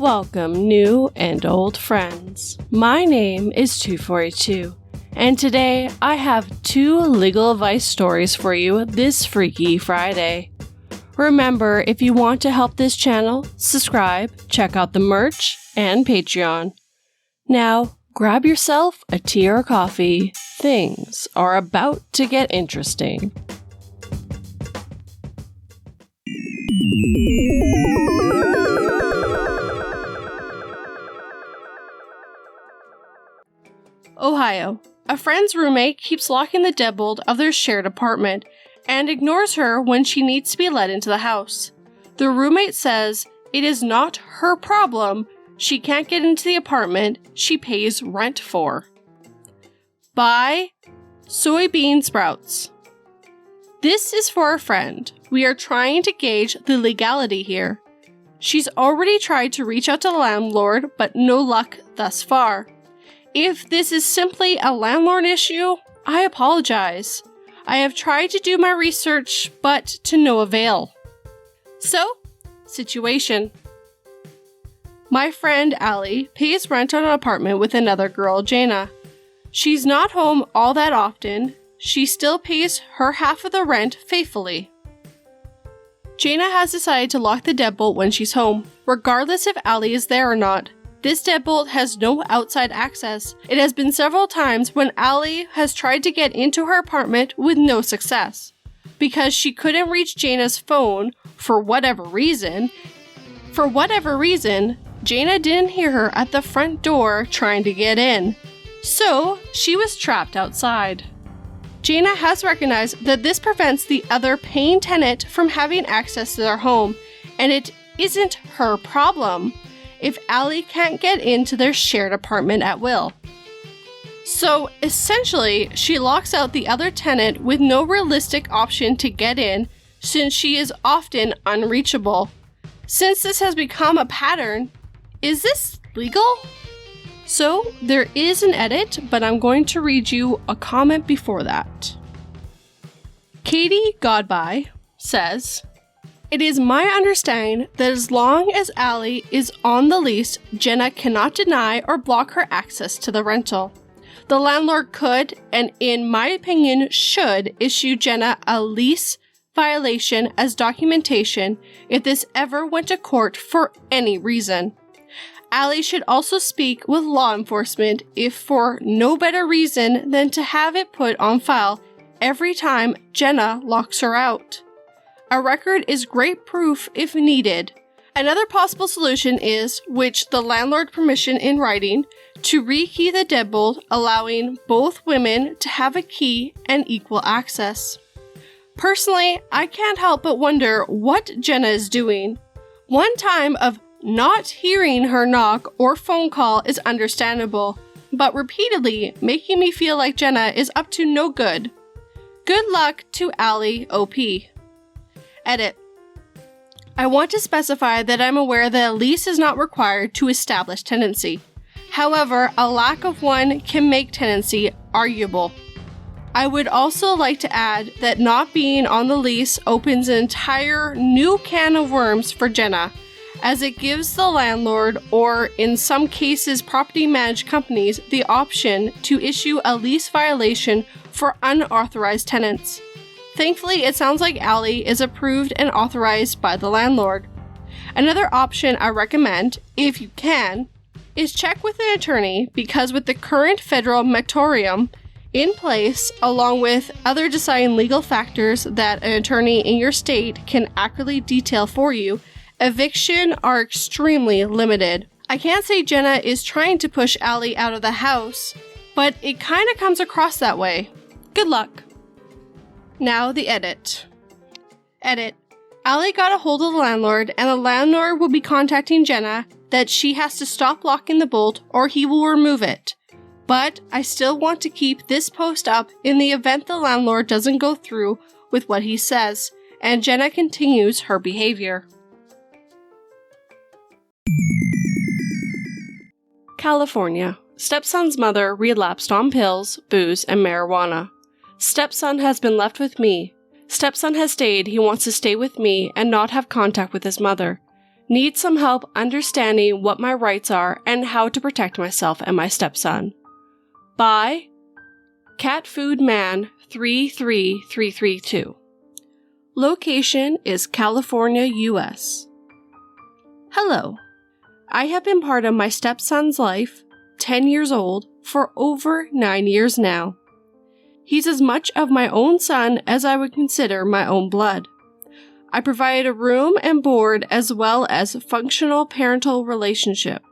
Welcome, new and old friends. My name is 242, and today I have 2 legal advice stories for you this Freaky Friday. Remember, if you want to help this channel, subscribe, check out the merch, and Patreon. Now, grab yourself a tea or coffee. Things are about to get interesting. Ohio. A friend's roommate keeps locking the deadbolt of their shared apartment and ignores her when she needs to be let into the house. The roommate says it is not her problem. She can't get into the apartment she pays rent for. Buy soybean sprouts. This is for a friend. We are trying to gauge the legality here. She's already tried to reach out to the landlord, but no luck thus far. If this is simply a landlord issue, I apologize. I have tried to do my research, but to no avail. So, situation. My friend Allie pays rent on an apartment with another girl, Jana. She's not home all that often. She still pays her half of the rent faithfully. Jana has decided to lock the deadbolt when she's home, regardless if Allie is there or not. This deadbolt has no outside access. It has been several times when Allie has tried to get into her apartment with no success. Because she couldn't reach Jana's phone for whatever reason, Jana didn't hear her at the front door trying to get in. So, she was trapped outside. Jana has recognized that this prevents the other paying tenant from having access to their home, and it isn't her problem if Allie can't get into their shared apartment at will. So essentially, she locks out the other tenant with no realistic option to get in since she is often unreachable. Since this has become a pattern, is this legal? So there is an edit, but I'm going to read you a comment before that. Katie Godby says, "It is my understanding that as long as Allie is on the lease, Jenna cannot deny or block her access to the rental. The landlord could, and in my opinion should, issue Jenna a lease violation as documentation if this ever went to court for any reason. Allie should also speak with law enforcement if for no better reason than to have it put on file every time Jenna locks her out. A record is great proof if needed. Another possible solution is, which the landlord permission in writing, to rekey the deadbolt, allowing both women to have a key and equal access. Personally, I can't help but wonder what Jenna is doing. One time of not hearing her knock or phone call is understandable, but repeatedly making me feel like Jenna is up to no good. Good luck to Allie OP. Edit. I want to specify that I'm aware that a lease is not required to establish tenancy. However, a lack of one can make tenancy arguable. I would also like to add that not being on the lease opens an entire new can of worms for Jenna, as it gives the landlord, or in some cases property managed companies, the option to issue a lease violation for unauthorized tenants. Thankfully, it sounds like Allie is approved and authorized by the landlord. Another option I recommend, if you can, is check with an attorney, because with the current federal moratorium in place, along with other deciding legal factors that an attorney in your state can accurately detail for you, eviction are extremely limited. I can't say Jenna is trying to push Allie out of the house, but it kind of comes across that way. Good luck. Now the edit. Edit. Allie got a hold of the landlord, and the landlord will be contacting Jenna that she has to stop locking the bolt or he will remove it. But I still want to keep this post up in the event the landlord doesn't go through with what he says, and Jenna continues her behavior. California. Stepson's mother relapsed on pills, booze, and marijuana. Stepson has been left with me. Stepson has stated he wants to stay with me and not have contact with his mother. Need some help understanding what my rights are and how to protect myself and my stepson. By CatFoodMan33332. Location is California, US. Hello. I have been part of my stepson's life, 10 years old, for over 9 years now. He's as much of my own son as I would consider my own blood. I provide a room and board as well as functional parental relationship.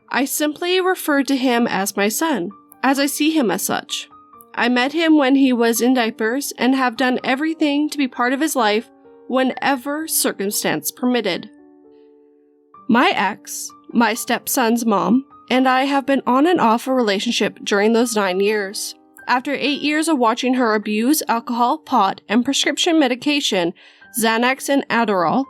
I simply refer to him as my son, as I see him as such. I met him when he was in diapers and have done everything to be part of his life whenever circumstance permitted. My ex, my stepson's mom, and I have been on and off a relationship during those 9 years. After 8 years of watching her abuse alcohol, pot, and prescription medication, Xanax and Adderall,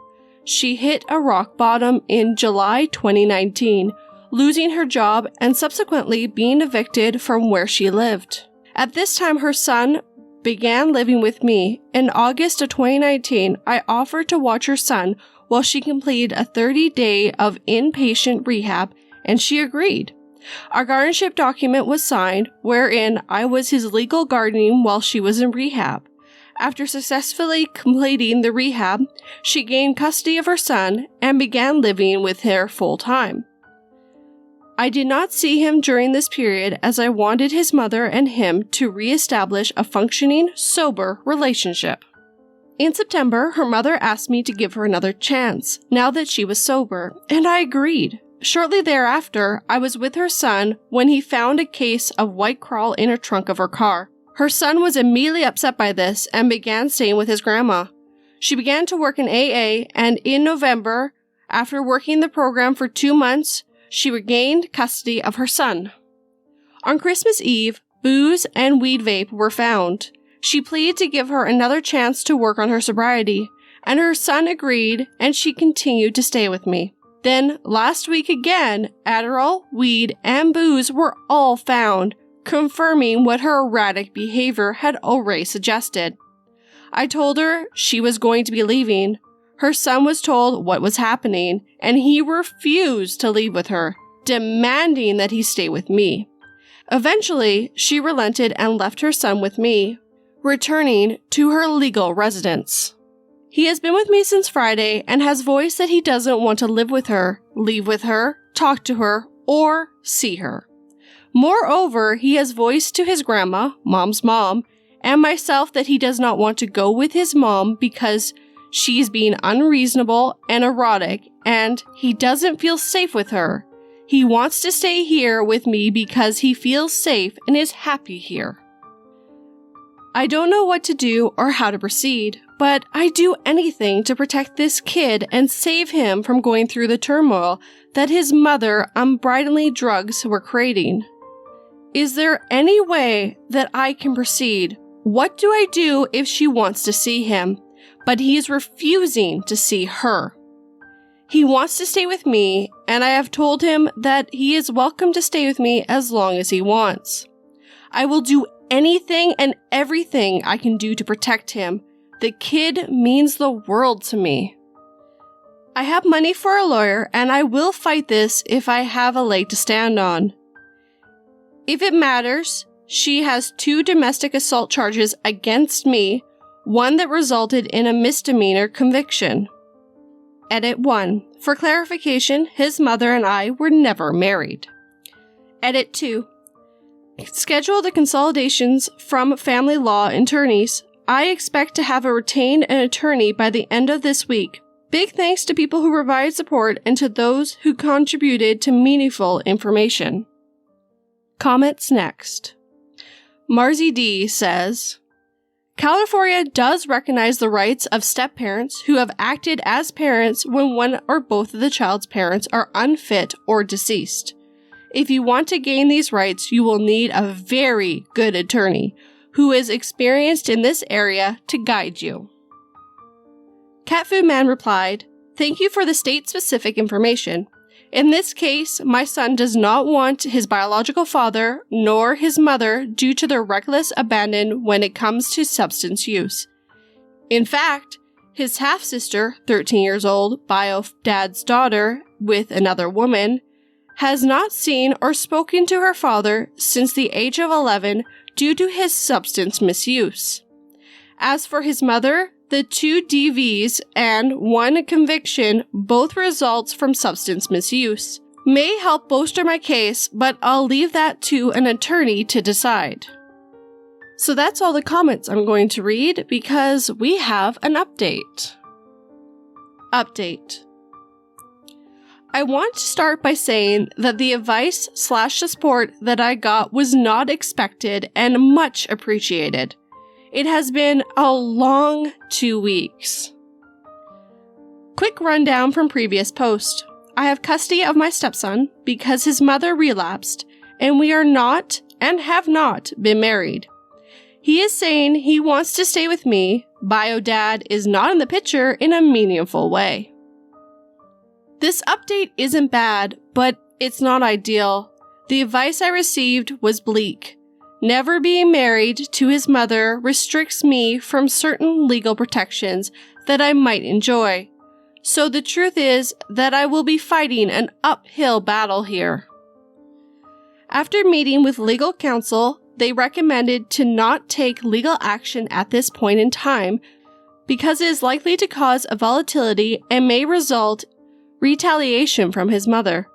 she hit a rock bottom in July 2019, losing her job and subsequently being evicted from where she lived. At this time, her son began living with me. In August of 2019, I offered to watch her son while she completed a 30-day of inpatient rehab, and she agreed. Our guardianship document was signed, wherein I was his legal guardian while she was in rehab. After successfully completing the rehab, she gained custody of her son and began living with her full-time. I did not see him during this period as I wanted his mother and him to reestablish a functioning, sober relationship. In September, her mother asked me to give her another chance, now that she was sober, and I agreed. Shortly thereafter, I was with her son when he found a case of White Claw in her trunk of her car. Her son was immediately upset by this and began staying with his grandma. She began to work in AA, and in November, after working the program for 2 months, she regained custody of her son. On Christmas Eve, booze and weed vape were found. She pleaded to give her another chance to work on her sobriety, and her son agreed, and she continued to stay with me. Then, last week again, Adderall, weed, and booze were all found, confirming what her erratic behavior had already suggested. I told her she was going to be leaving. Her son was told what was happening, and he refused to leave with her, demanding that he stay with me. Eventually, she relented and left her son with me, returning to her legal residence. He has been with me since Friday and has voiced that he doesn't want to live with her, leave with her, talk to her, or see her. Moreover, he has voiced to his grandma, mom's mom, and myself that he does not want to go with his mom because she's being unreasonable and erotic, and he doesn't feel safe with her. He wants to stay here with me because he feels safe and is happy here. I don't know what to do or how to proceed, but I do anything to protect this kid and save him from going through the turmoil that his mother unbridled drugs were creating. Is there any way that I can proceed? What do I do if she wants to see him, but he is refusing to see her? He wants to stay with me, and I have told him that he is welcome to stay with me as long as he wants. I will do anything and everything I can do to protect him. The kid means the world to me. I have money for a lawyer, and I will fight this if I have a leg to stand on. If it matters, she has 2 domestic assault charges against me, one that resulted in a misdemeanor conviction. Edit 1. For clarification, his mother and I were never married. Edit 2. Schedule the consolidations from family law attorneys. I expect to have retained an attorney by the end of this week. Big thanks to people who provide support and to those who contributed to meaningful information. Comments next. Marzi D says, California does recognize the rights of step-parents who have acted as parents when one or both of the child's parents are unfit or deceased. If you want to gain these rights, you will need a very good attorney who is experienced in this area to guide you. Cat Food Man replied, Thank you for the state-specific information. In this case, my son does not want his biological father nor his mother due to their reckless abandon when it comes to substance use. In fact, His half-sister, 13 years old, bio dad's daughter with another woman, has not seen or spoken to her father since the age of 11 due to his substance misuse. As for his mother, the 2 DVs and 1 conviction, both results from substance misuse, may help bolster my case, but I'll leave that to an attorney to decide. So that's all the comments I'm going to read because we have an update. Update. I want to start by saying that the advice/support that I got was not expected and much appreciated. It has been a long 2 weeks. Quick rundown from previous post. I have custody of my stepson because his mother relapsed, and we are not and have not been married. He is saying he wants to stay with me. Bio dad is not in the picture in a meaningful way. This update isn't bad, but it's not ideal. The advice I received was bleak. Never being married to his mother restricts me from certain legal protections that I might enjoy. So the truth is that I will be fighting an uphill battle here. After meeting with legal counsel, they recommended to not take legal action at this point in time because it is likely to cause a volatility and may result retaliation from his mother.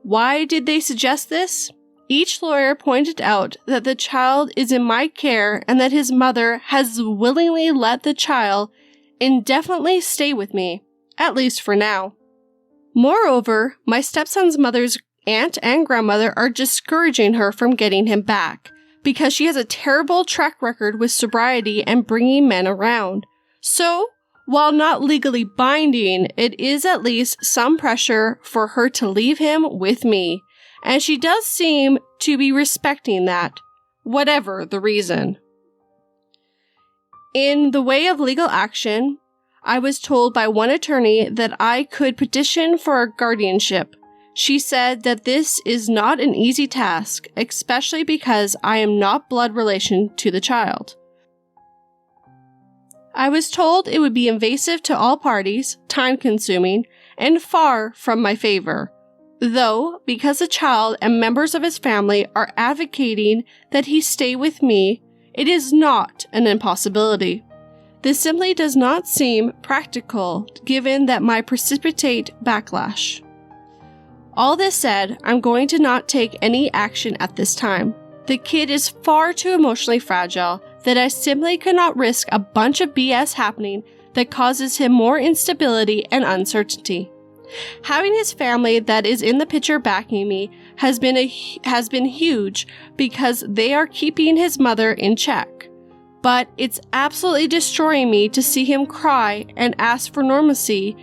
Why did they suggest this? Each lawyer pointed out that the child is in my care and that his mother has willingly let the child indefinitely stay with me, at least for now. Moreover, my stepson's mother's aunt and grandmother are discouraging her from getting him back because she has a terrible track record with sobriety and bringing men around. So, while not legally binding, it is at least some pressure for her to leave him with me, and she does seem to be respecting that, whatever the reason. In the way of legal action, I was told by one attorney that I could petition for a guardianship. She said that this is not an easy task, especially because I am not blood relation to the child. I was told it would be invasive to all parties, time-consuming, and far from my favor. Though, because the child and members of his family are advocating that he stay with me, it is not an impossibility. This simply does not seem practical, given that my precipitate backlash. All this said, I'm going to not take any action at this time. The kid is far too emotionally fragile that I simply could not risk a bunch of BS happening that causes him more instability and uncertainty. Having his family that is in the picture backing me has been huge because they are keeping his mother in check. But it's absolutely destroying me to see him cry and ask for normalcy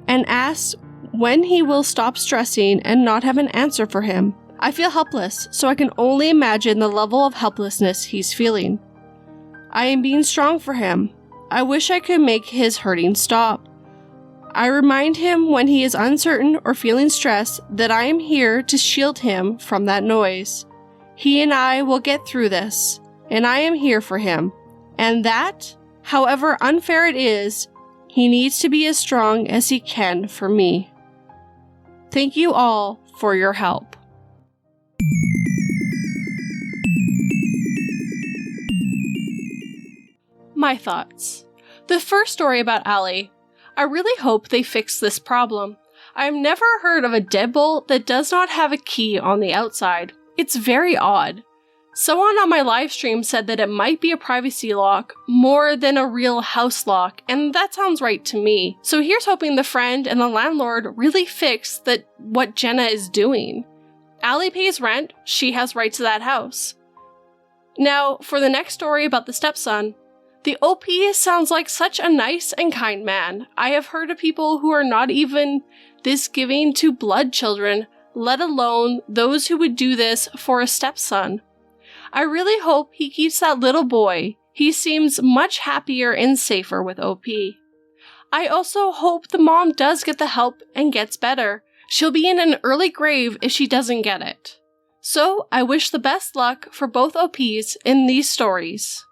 and ask when he will stop stressing and not have an answer for him. I feel helpless, so I can only imagine the level of helplessness he's feeling. I am being strong for him. I wish I could make his hurting stop. I remind him when he is uncertain or feeling stressed that I am here to shield him from that noise. He and I will get through this, and I am here for him. And that, however unfair it is, he needs to be as strong as he can for me. Thank you all for your help. My thoughts. The first story about Allie. I really hope they fix this problem. I've never heard of a deadbolt that does not have a key on the outside. It's very odd. Someone on my live stream said that it might be a privacy lock more than a real house lock, and that sounds right to me. So here's hoping the friend and the landlord really fix what Jenna is doing. Allie pays rent, she has rights to that house. Now, for the next story about the stepson. The OP sounds like such a nice and kind man. I have heard of people who are not even this giving to blood children, let alone those who would do this for a stepson. I really hope he keeps that little boy. He seems much happier and safer with OP. I also hope the mom does get the help and gets better. She'll be in an early grave if she doesn't get it. So I wish the best luck for both OPs in these stories.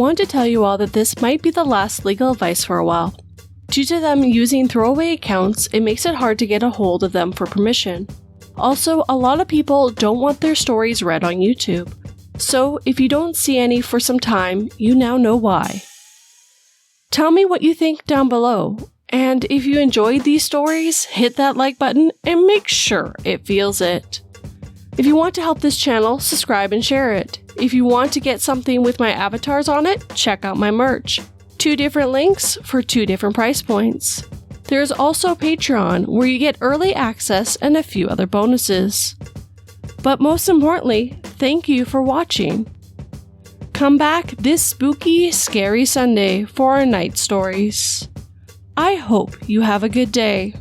want to tell you all that this might be the last legal advice for a while. Due to them using throwaway accounts, it makes it hard to get a hold of them for permission. Also, a lot of people don't want their stories read on YouTube. So, if you don't see any for some time, you now know why. Tell me what you think down below. And if you enjoyed these stories, hit that like button and make sure it feels it. If you want to help this channel, subscribe and share it. If you want to get something with my avatars on it, check out my merch. 2 different links for 2 different price points. There's also Patreon, where you get early access and a few other bonuses. But most importantly, thank you for watching. Come back this spooky, scary Sunday for our night stories. I hope you have a good day.